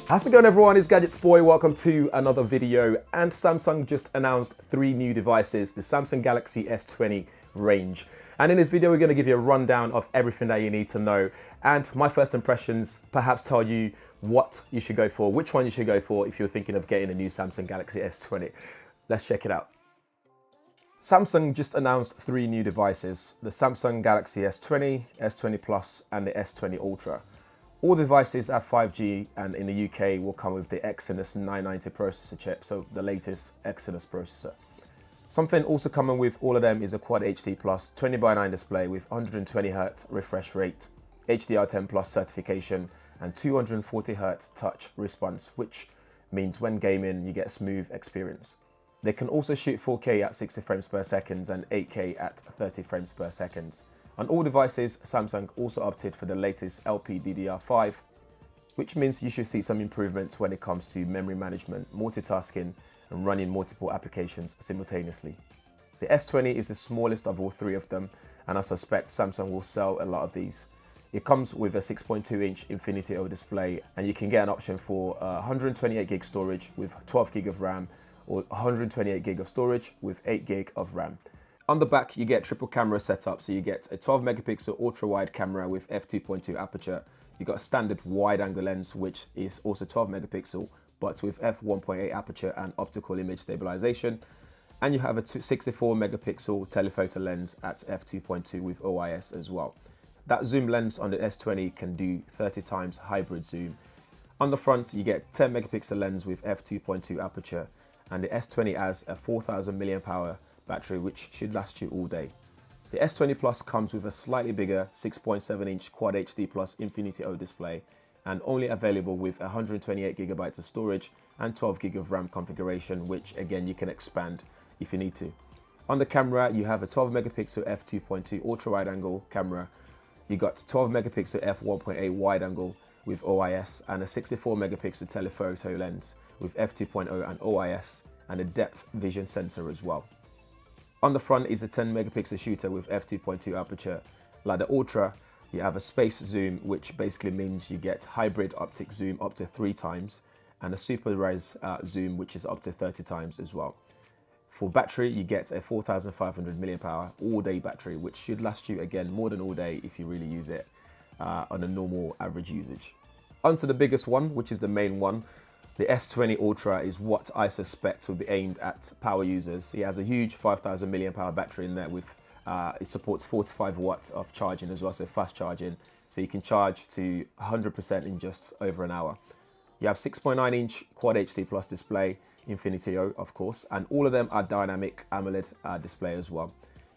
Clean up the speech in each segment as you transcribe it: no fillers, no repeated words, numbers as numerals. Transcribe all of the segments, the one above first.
How's it going, everyone? It's Gadgets Boy. Welcome to another video. And Samsung just announced 3 new devices, the Samsung Galaxy S20 range. And in this video, we're going to give you a rundown of everything that you need to know. And my first impressions perhaps tell you what you should go for, which one you should go for if you're thinking of getting a new Samsung Galaxy S20. Let's check it out. Samsung just announced 3 new devices, the Samsung Galaxy S20, S20 Plus, and the S20 Ultra. All devices have 5G, and in the UK will come with the Exynos 990 processor chip, so the latest Exynos processor. Something also coming with all of them is a Quad HD Plus 20:9 display with 120Hz refresh rate, HDR10 Plus certification, and 240Hz touch response, which means when gaming you get a smooth experience. They can also shoot 4K at 60 frames per second and 8K at 30 frames per second. On all devices, Samsung also opted for the latest LPDDR5, which means you should see some improvements when it comes to memory management, multitasking, and running multiple applications simultaneously. The S20 is the smallest of all 3 of them, and I suspect Samsung will sell a lot of these. It comes with a 6.2-inch Infinity O display, and you can get an option for 128GB storage with 12GB of RAM, or 128GB of storage with 8GB of RAM. On the back, you get triple camera setup, so you get a 12MP ultra-wide camera with f2.2 aperture. You got a standard wide-angle lens, which is also 12MP, but with f1.8 aperture and optical image stabilization. And you have a 64MP telephoto lens at f2.2 with OIS as well. That zoom lens on the S20 can do 30 times hybrid zoom. On the front, you get 10MP lens with f2.2 aperture, and the S20 has a 4000 mAh battery, which should last you all day. The S20 Plus comes with a slightly bigger 6.7-inch Quad HD Plus Infinity O display, and only available with 128GB of storage and 12GB of RAM configuration, which again you can expand if you need to. On the camera, you have a 12MP f2.2 ultra wide angle camera. You got 12MP f1.8 wide angle with OIS, and a 64MP telephoto lens with f2.0 and OIS, and a depth vision sensor as well. On the front is a 10MP shooter with f2.2 aperture. Like the Ultra, you have a space zoom, which basically means you get hybrid optic zoom up to 3 times, and a super res zoom, which is up to 30 times as well. For battery, you get a 4500 mAh all-day battery, which should last you again more than all day if you really use it on a normal average usage. On to the biggest one, which is the main one. The S20 Ultra is what I suspect will be aimed at power users. It has a huge 5000 mAh battery in there with, it supports 45 watts of charging as well, so fast charging. So you can charge to 100% in just over an hour. You have 6.9-inch Quad HD Plus display, Infinity O of course, and all of them are dynamic AMOLED display as well.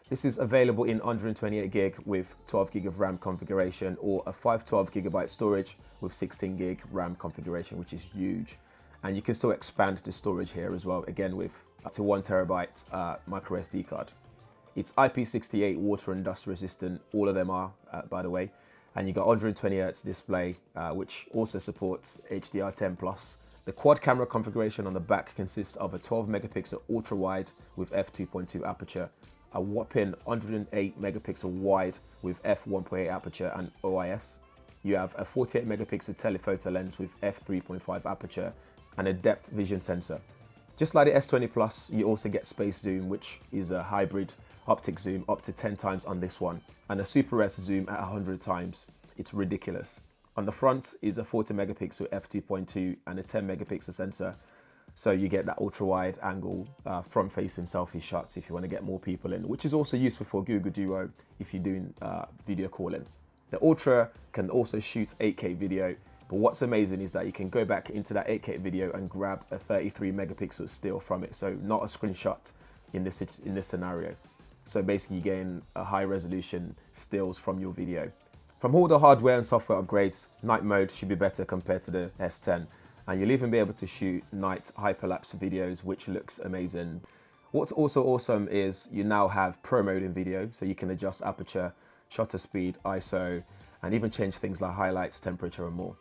This is available in 128GB with 12GB of RAM configuration, or a 512GB storage with 16GB RAM configuration, which is huge. And you can still expand the storage here as well, again with up to 1TB micro SD card. It's IP68 water and dust resistant, all of them are, by the way. And you got 120Hz display, which also supports HDR10 Plus. The quad camera configuration on the back consists of a 12MP ultra wide with f2.2 aperture, a whopping 108MP wide with f1.8 aperture and OIS. You have a 48MP telephoto lens with f3.5 aperture, and a depth vision sensor. Just like the S20 Plus, you also get space zoom, which is a hybrid optic zoom up to 10 times on this one, and a super res zoom at 100 times. It's ridiculous. On the front is a 40MP f2.2 and a 10MP sensor, so you get that ultra wide angle front facing selfie shots if you want to get more people in, which is also useful for Google Duo if you're doing video calling. The Ultra can also shoot 8K video, but what's amazing is that you can go back into that 8K video and grab a 33MP still from it, so not a screenshot in this scenario. So basically you're getting a high resolution stills from your video. From all the hardware and software upgrades, night mode should be better compared to the S10, and you'll even be able to shoot night hyperlapse videos, which looks amazing. What's also awesome is you now have pro mode in video, so you can adjust aperture, shutter speed, ISO, and even change things like highlights, temperature, and more.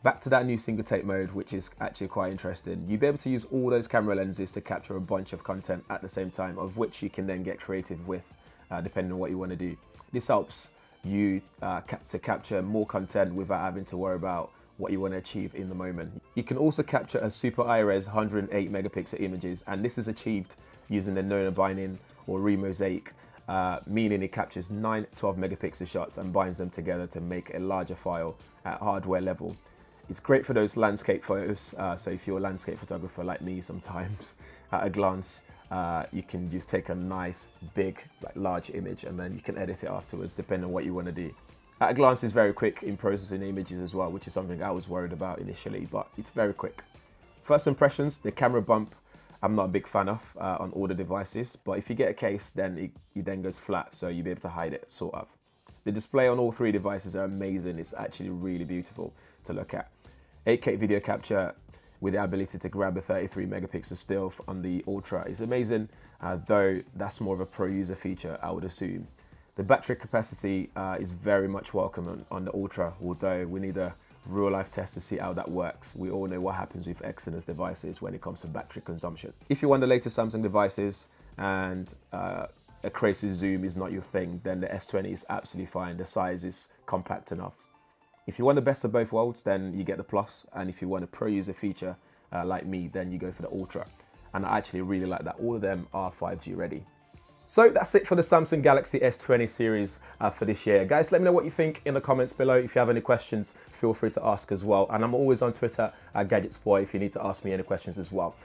Back to that new single take mode, which is actually quite interesting. You'll be able to use all those camera lenses to capture a bunch of content at the same time, of which you can then get creative with, depending on what you want to do. This helps you to capture more content without having to worry about what you want to achieve in the moment. You can also capture a super high-res 108 megapixel images, and this is achieved using the nona binding or remosaic, meaning it captures 9 12 megapixel shots and binds them together to make a larger file at hardware level. It's great for those landscape photos, so if you're a landscape photographer like me sometimes, at a glance, you can just take a nice, big, large image and then you can edit it afterwards depending on what you want to do. At a glance, it's very quick in processing images as well, which is something I was worried about initially, but it's very quick. First impressions, the camera bump, I'm not a big fan of on all the devices, but if you get a case, then it then goes flat, so you'll be able to hide it, sort of. The display on all three devices are amazing. It's actually really beautiful to look at. 8K video capture with the ability to grab a 33 megapixel still on the Ultra is amazing, though that's more of a pro user feature, I would assume. The battery capacity is very much welcome on the Ultra, although we need a real life test to see how that works. We all know what happens with Exynos devices when it comes to battery consumption. If you want the latest Samsung devices and a crazy zoom is not your thing, then the S20 is absolutely fine. The size is compact enough. If you want the best of both worlds, then you get the Plus, and if you want a pro user feature like me, then you go for the Ultra. And I actually really like that all of them are 5G ready. So that's it for the Samsung Galaxy S20 series for this year. Guys, let me know what you think in the comments below. If you have any questions, feel free to ask as well. And I'm always on Twitter at GadgetsBoy if you need to ask me any questions as well.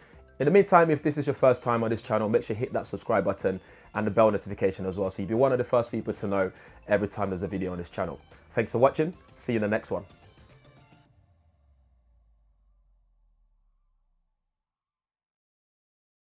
In the meantime, if this is your first time on this channel, make sure you hit that subscribe button and the bell notification as well, so you'll be one of the first people to know every time there's a video on this channel. Thanks for watching. See you in the next one.